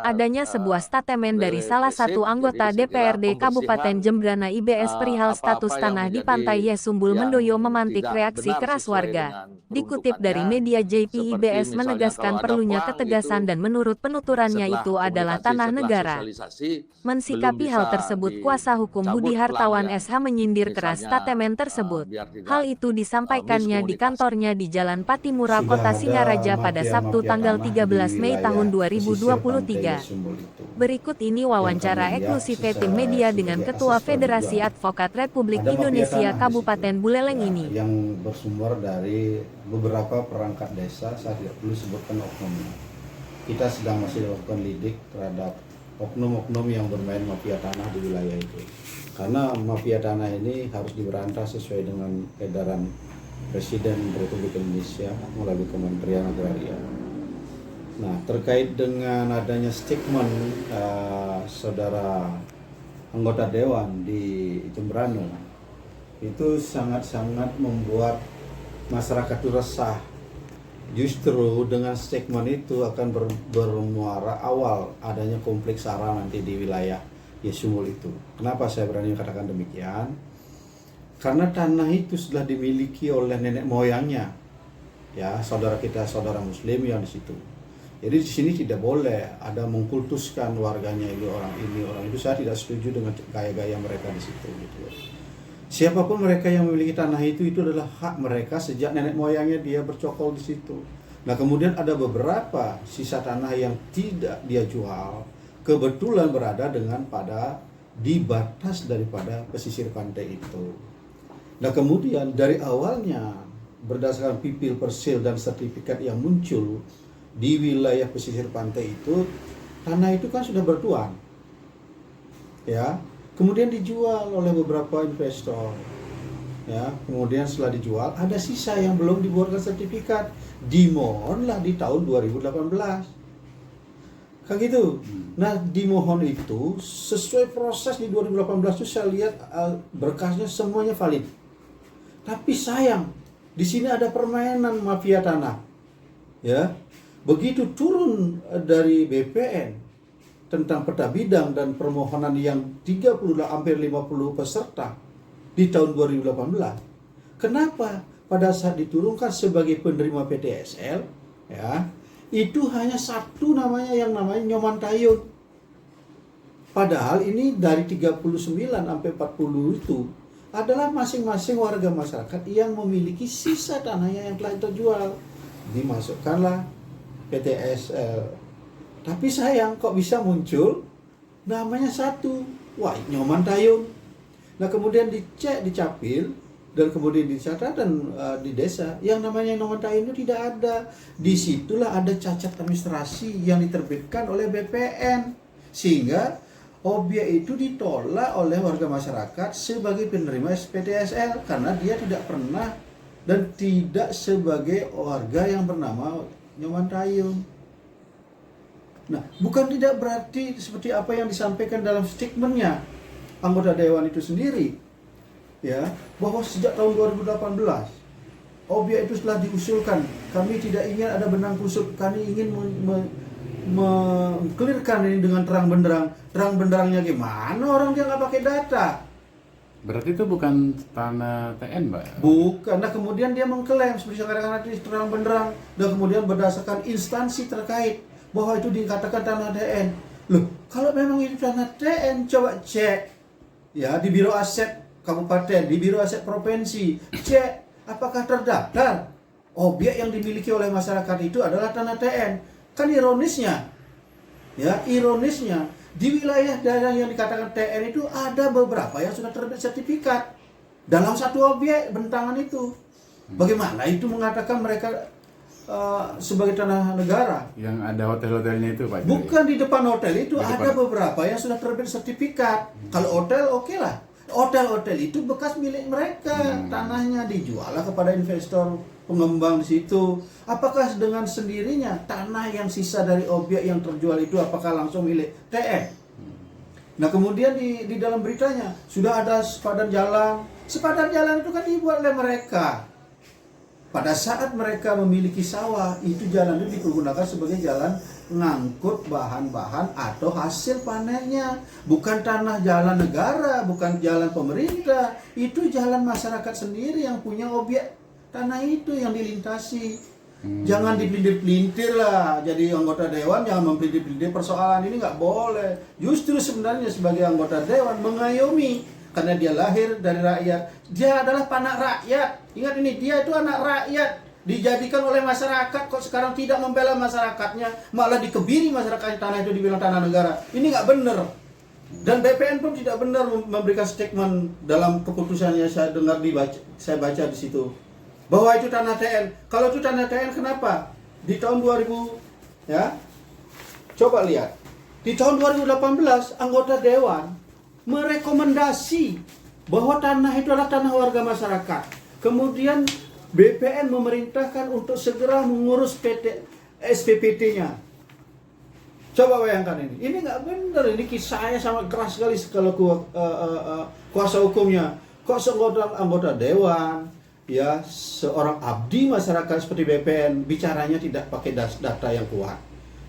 adanya sebuah statemen dari salah satu anggota DPRD Kabupaten Jembrana IBS perihal status tanah di Pantai Yesumbul Mendoyo memantik reaksi keras warga. Dikutip dari media JP, IBS menegaskan perlunya ketegasan dan menurut penuturannya itu adalah tanah negara. Mensikapi hal tersebut, kuasa hukum Budi Hartawan SH menyindir keras statemen tersebut. Hal itu disampaikannya di kantornya di Jalan Patimura, Kota Singaraja pada Sabtu tanggal 13 Mei tahun 2023. Berikut ini wawancara eksklusif tim media dengan Ketua Federasi Advokat Republik Indonesia Kabupaten Buleleng ini. Yang bersumber dari beberapa perangkat desa, saya tidak perlu sebutkan oknumnya. Kita sedang masih melakukan lidik terhadap oknum-oknum yang bermain mafia tanah di wilayah itu. Karena mafia tanah ini harus diberantas sesuai dengan edaran Presiden Republik Indonesia melalui Kementerian Agraria. Nah, terkait dengan adanya statement saudara anggota dewan di Jembrana, itu sangat-sangat membuat masyarakat itu resah. Justru dengan statement itu akan bermuara awal adanya konflik SARA nanti di wilayah Yesumbul itu. Kenapa saya berani katakan demikian? Karena tanah itu sudah dimiliki oleh nenek moyangnya, ya, saudara kita, saudara Muslim yang di situ. Jadi di sini tidak boleh ada mengkultuskan warganya ini orang itu. Saya tidak setuju dengan gaya-gaya mereka di situ, gitu. Siapapun mereka yang memiliki tanah itu adalah hak mereka sejak nenek moyangnya dia bercokol di situ. Nah, kemudian ada beberapa sisa tanah yang tidak dia jual, kebetulan berada di batas daripada pesisir pantai itu. Nah, kemudian dari awalnya berdasarkan pipil persil dan sertifikat yang muncul di wilayah pesisir pantai itu, tanah itu kan sudah bertuan, ya. Kemudian dijual oleh beberapa investor, ya. Kemudian setelah dijual, ada sisa yang belum dibuatkan sertifikat, dimohonlah di tahun 2018. Kayak gitu. Nah, dimohon itu sesuai proses di 2018 itu saya lihat berkasnya semuanya valid. Tapi sayang, di sini ada permainan mafia tanah. Ya. Begitu turun dari BPN tentang peta bidang dan permohonan yang 30 hampir 50 peserta di tahun 2018. Kenapa pada saat diturunkan sebagai penerima PTSL, ya, itu hanya satu namanya yang namanya Nyoman Tayun. Padahal ini dari 39 sampai 40 itu adalah masing-masing warga masyarakat yang memiliki sisa tanahnya yang telah terjual. Dimasukkanlah PTSL. Tapi sayang kok bisa muncul namanya satu. Wah, Nyoman Tayun. Nah, kemudian dicek, dicapil, dan kemudian di catatan di desa yang namanya Nyoman Tayun itu tidak ada. Disitulah ada cacat administrasi yang diterbitkan oleh BPN, sehingga objek itu ditolak oleh warga masyarakat sebagai penerima PTSL karena dia tidak pernah dan tidak sebagai warga yang bernama Nyoman Tayun. Nah, bukan tidak berarti seperti apa yang disampaikan dalam statementnya anggota dewan itu sendiri, ya, bahwa sejak tahun 2018 objek itu setelah diusulkan, kami tidak ingin ada benang kusut, kami ingin mengklirkan ini dengan terang benderang. Terang benderangnya gimana? Orang dia nggak pakai data. Berarti itu bukan tanah TN, Pak? Bukan. Nah, kemudian dia mengklaim seperti saya katakan tadi terang benderang, dan kemudian berdasarkan instansi terkait bahwa itu dikatakan tanah TN. Loh, kalau memang itu tanah TN, coba cek, ya, di Biro Aset Kabupaten, di Biro Aset Provinsi, cek apakah terdaftar objek yang dimiliki oleh masyarakat itu adalah tanah TN. Kan ironisnya, ya, di wilayah daerah yang dikatakan TN itu ada beberapa yang sudah terbit sertifikat dalam satu objek bentangan itu. Bagaimana itu mengatakan mereka sebagai tanah negara? Yang ada hotel-hotelnya itu, Pak? Bukan di depan hotel itu, ada beberapa yang sudah terbit sertifikat. Kalau hotel oke lah. Hotel-hotel itu bekas milik mereka, tanahnya dijual kepada investor pengembang di situ. Apakah dengan sendirinya tanah yang sisa dari objek yang terjual itu apakah langsung milik TN? Nah, kemudian di dalam beritanya sudah ada sepadan jalan. Sepadan jalan itu kan dibuat oleh mereka. Pada saat mereka memiliki sawah, itu jalan itu dipergunakan sebagai jalan ngangkut bahan-bahan atau hasil panennya. Bukan tanah jalan negara, bukan jalan pemerintah. Itu jalan masyarakat sendiri yang punya objek tanah itu yang dilintasi. Jangan dipelintir-pelintir lah. Jadi anggota dewan jangan mempelintir-pelintir persoalan ini, nggak boleh. Justru sebenarnya sebagai anggota dewan mengayomi, karena dia lahir dari rakyat. Dia adalah anak rakyat. Ingat ini, dia itu anak rakyat. Dijadikan oleh masyarakat, kok sekarang tidak membela masyarakatnya, malah dikebiri masyarakat tanah itu dibilang tanah negara. Ini nggak benar. Dan BPN pun tidak benar memberikan statement dalam keputusannya. Saya baca di situ bahwa itu tanah TN. Kalau itu tanah TN, kenapa di tahun 2000 ya? Coba lihat. Di tahun 2018 anggota dewan merekomendasi bahwa tanah itu adalah tanah warga masyarakat. Kemudian BPN memerintahkan untuk segera mengurus SPPT-nya. Coba bayangkan ini. Ini nggak benar. Ini kisahnya sangat keras sekali kalau kuasa hukumnya. Kok seorang anggota dewan, ya seorang abdi masyarakat seperti BPN bicaranya tidak pakai data yang kuat.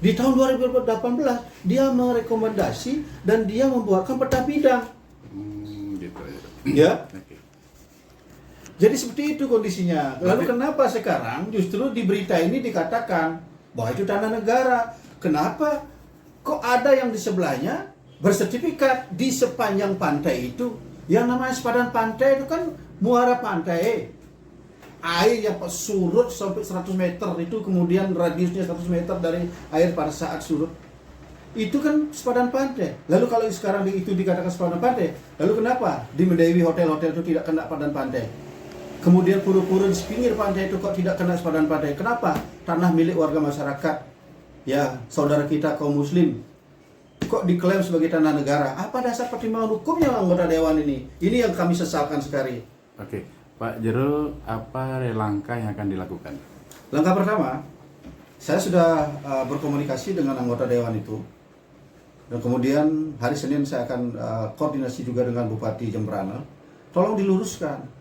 Di tahun 2018 dia merekomendasi dan dia membuatkan peta bidang. Gitu ya. Ya. Oke. Jadi seperti itu kondisinya. Lalu kenapa sekarang justru di berita ini dikatakan bahwa itu tanah negara? Kenapa kok ada yang di sebelahnya bersertifikat di sepanjang pantai itu? Yang namanya sepadan pantai itu kan muara pantai. Air yang surut sampai 100 meter itu, kemudian radiusnya 100 meter dari air pada saat surut. Itu kan sepadan pantai. Lalu kalau sekarang itu dikatakan sepadan pantai, lalu kenapa di Medewi hotel-hotel itu tidak kena sepadan pantai? Kemudian pura-pura di pinggir pantai itu kok tidak kena sepadan pantai? Kenapa? Tanah milik warga masyarakat, ya saudara kita kaum muslim, kok diklaim sebagai tanah negara? Apa dasar pertimbangan hukumnya anggota dewan ini? Ini yang kami sesalkan sekali. Oke, Pak Jero, apa langkah yang akan dilakukan? Langkah pertama, saya sudah berkomunikasi dengan anggota dewan itu, dan kemudian hari Senin saya akan koordinasi juga dengan Bupati Jembrana. Tolong diluruskan.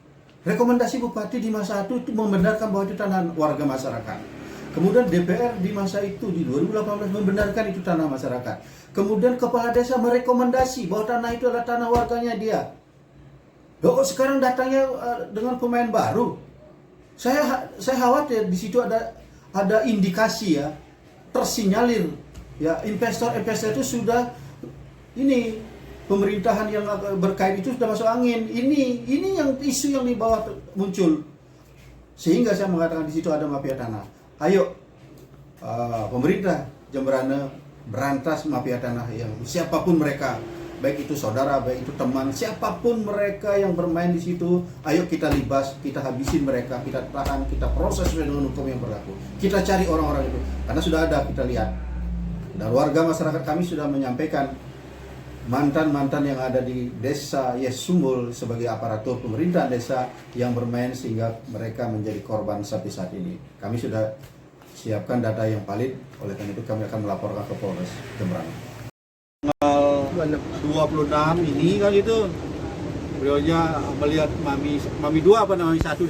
Rekomendasi Bupati di masa itu membenarkan bahwa itu tanah warga masyarakat. Kemudian DPR di masa itu di 2018 membenarkan itu tanah masyarakat. Kemudian kepala desa merekomendasi bahwa tanah itu adalah tanah warganya dia. Loh, sekarang datangnya dengan pemain baru. Saya khawatir di situ ada indikasi ya, tersinyalir ya investor itu sudah ini. Pemerintahan yang berkait itu sudah masuk angin. Ini yang isu yang di bawah muncul. Sehingga saya mengatakan di situ ada mafia tanah. Ayo pemerintah Jembrana berantas mafia tanah yang siapapun mereka, baik itu saudara, baik itu teman, siapapun mereka yang bermain di situ, ayo kita libas, kita habisin mereka, kita tahan, kita proses sesuai dengan hukum yang berlaku. Kita cari orang-orang itu. Karena sudah ada, kita lihat. Dan warga masyarakat kami sudah menyampaikan mantan-mantan yang ada di desa Yesumbul sebagai aparatur pemerintahan desa yang bermain sehingga mereka menjadi korban sampai saat ini. Kami sudah siapkan data yang valid, oleh karena itu kami akan melaporkan ke Polres Jembrana. Tanggal 26 ini kan itu beliaunya melihat mami dua apa namanya satu